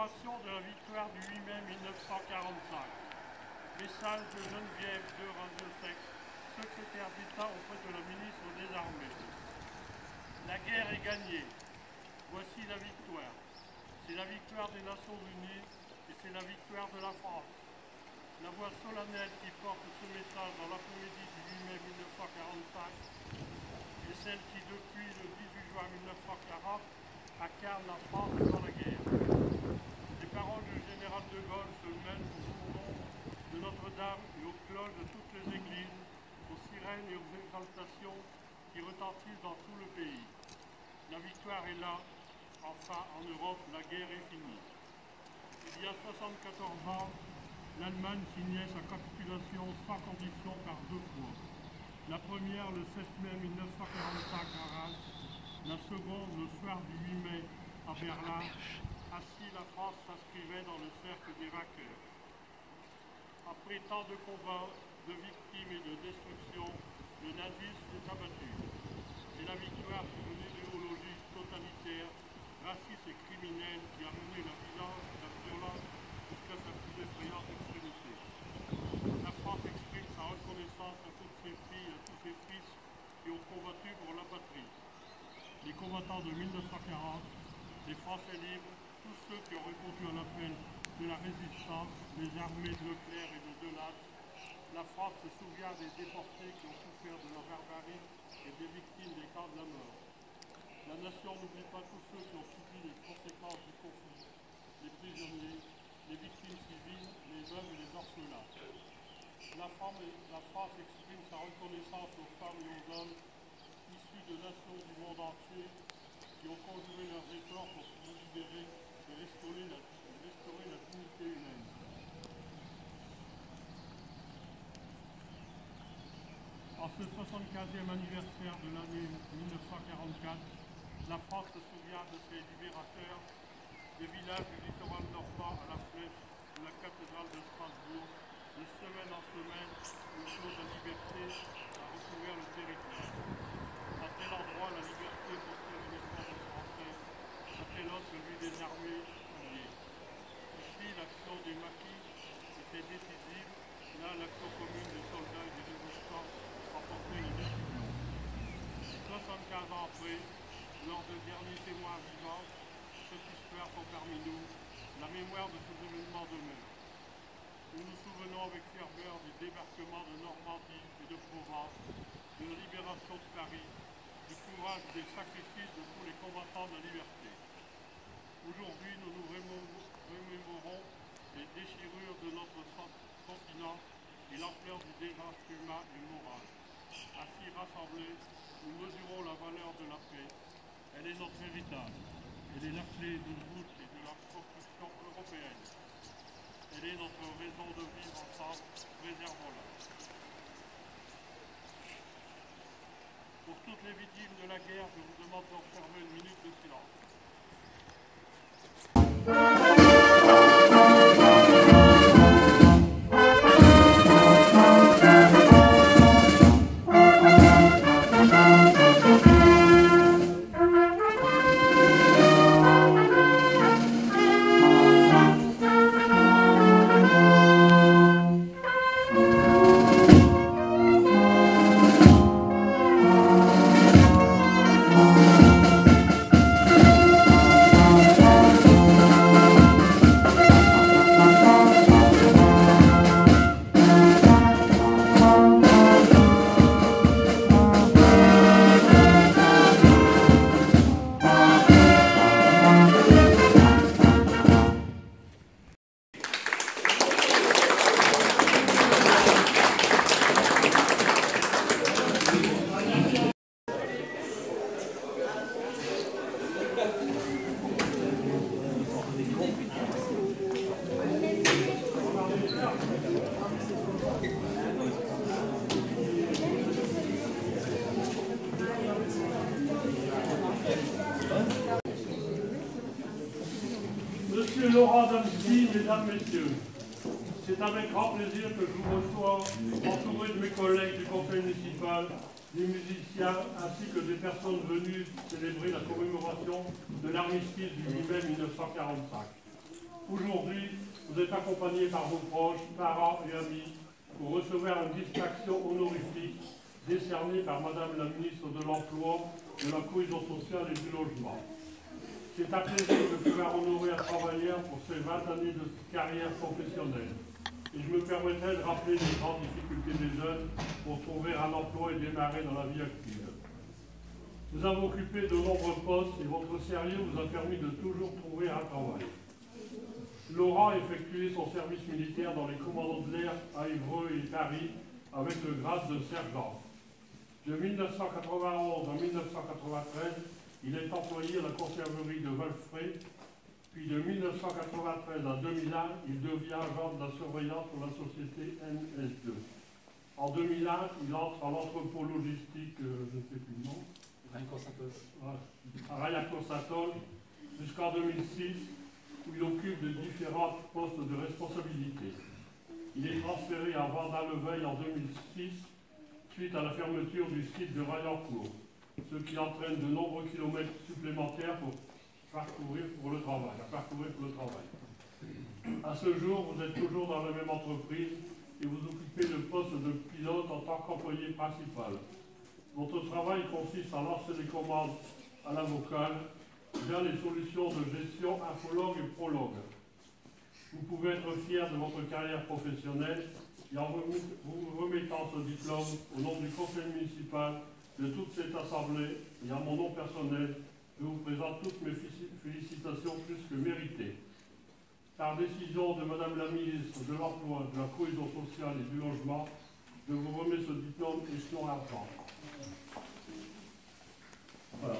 célébration de la victoire du 8 mai 1945. Message de Geneviève de Radio-Sex, secrétaire d'État auprès de la ministre des Armées. La guerre est gagnée. Voici la victoire. C'est la victoire des Nations Unies et c'est la victoire de la France. La voix solennelle qui porte ce message dans l'après-midi du 8 mai 1945 est celle qui, depuis le 18 juin 1940, incarne la France dans la guerre. Les paroles du général de Gaulle se mêlent au bourdon de Notre-Dame et aux cloches de toutes les églises, aux sirènes et aux exaltations qui retentissent dans tout le pays. La victoire est là. Enfin, en Europe, la guerre est finie. Il y a 74 ans, l'Allemagne signait sa capitulation sans condition par deux fois. La première le 7 mai 1945 à Reims, la seconde le soir du 8 mai à Berlin. Ainsi, la France s'inscrivait dans le cercle des vainqueurs. Après tant de combats, de victimes et de destruction, le nazisme est abattu. C'est la victoire sur une idéologie totalitaire, raciste et criminelle qui a mené la violence jusqu'à sa plus effrayante extrémité. La France exprime sa reconnaissance à toutes ses filles et à tous ses fils qui ont combattu pour la patrie. Les combattants de 1940, les Français libres, tous ceux qui ont répondu à l'appel de la résistance, les armées de Leclerc et de Delattre. La France se souvient des déportés qui ont souffert de la barbarie et des victimes des camps de la mort. La nation n'oublie pas tous ceux qui ont subi les conséquences du conflit, les prisonniers, les victimes civiles, les veuves et les orphelins. La France exprime sa reconnaissance aux femmes et aux hommes issus de nations du monde entier qui ont conjugué leurs efforts pour se libérer et restaurer la dignité humaine. En ce 75e anniversaire de l'année 1944, la France se souvient de ses libérateurs, des villages du littoral normand à la Flèche, de la cathédrale de Strasbourg. De semaine en semaine, une chose de liberté a recouvert le territoire. À tel endroit, la liberté portait l'uniforme des Français, à tel autre celui des armées alliées. Ici, l'action des maquis était décisive, là, l'action commune des soldats et des résistants remportait une décision. 75 ans après, lors des derniers témoins vivants, cette histoire sont parmi nous, la mémoire de ces événements demeure. Nous nous souvenons avec ferveur du débarquement de Normandie et de Provence, de la libération de Paris, du courage et des sacrifices de tous les combattants de la liberté. Aujourd'hui, nous nous remémorons les déchirures de notre continent et l'ampleur du désastre humain et moral. Ainsi rassemblés, nous mesurons la valeur de la paix. Elle est notre héritage. Elle est la clé de voûte et de la construction européenne. Elle est notre raison de vivre ensemble. Préservons-la. Pour toutes les victimes de la guerre, je vous demande d'observer une minute de silence. Monsieur Laurent Damsky, mesdames, messieurs, c'est avec grand plaisir que je vous reçois, entouré de mes collègues du conseil municipal, des musiciens, ainsi que des personnes venues célébrer la commémoration de l'armistice du 8 mai 1945. Aujourd'hui, vous êtes accompagnés par vos proches, parents et amis pour recevoir une distinction honorifique décernée par Madame la ministre de l'Emploi, de la Cohésion sociale et du Logement. C'est un plaisir de pouvoir honorer un travailleur pour ses 20 années de carrière professionnelle. Et je me permettrai de rappeler les grandes difficultés des jeunes pour trouver un emploi et démarrer dans la vie active. Vous avez occupé de nombreux postes et votre sérieux vous a permis de toujours trouver un travail. Laurent a effectué son service militaire dans les commandos de l'air à Évreux et Paris avec le grade de sergent. De 1991 à 1993, il est employé à la conserverie de Valfrey, puis de 1993 à 2001, il devient agent de la surveillance pour la société NS2. En 2001, il entre à l'entrepôt logistique, je ne sais plus le nom, à Rayaco-Saint-Ol, jusqu'en 2006, où il occupe de différents postes de responsabilité. Il est transféré à Vendin-le-Veil en 2006, suite à la fermeture du site de Rayancourt, ce qui entraîne de nombreux kilomètres supplémentaires pour parcourir pour le travail. À ce jour, vous êtes toujours dans la même entreprise et vous occupez le poste de pilote en tant qu'employé principal. Votre travail consiste à lancer les commandes à la vocale via les solutions de gestion infologue et prologue. Vous pouvez être fier de votre carrière professionnelle et en vous remettant ce diplôme au nom du conseil municipal, de toute cette assemblée et à mon nom personnel, je vous présente toutes mes félicitations plus que méritées. Par décision de Madame la ministre de l'Emploi, de la Cohésion sociale et du Logement, je vous remets ce diplôme échelon argent. Voilà.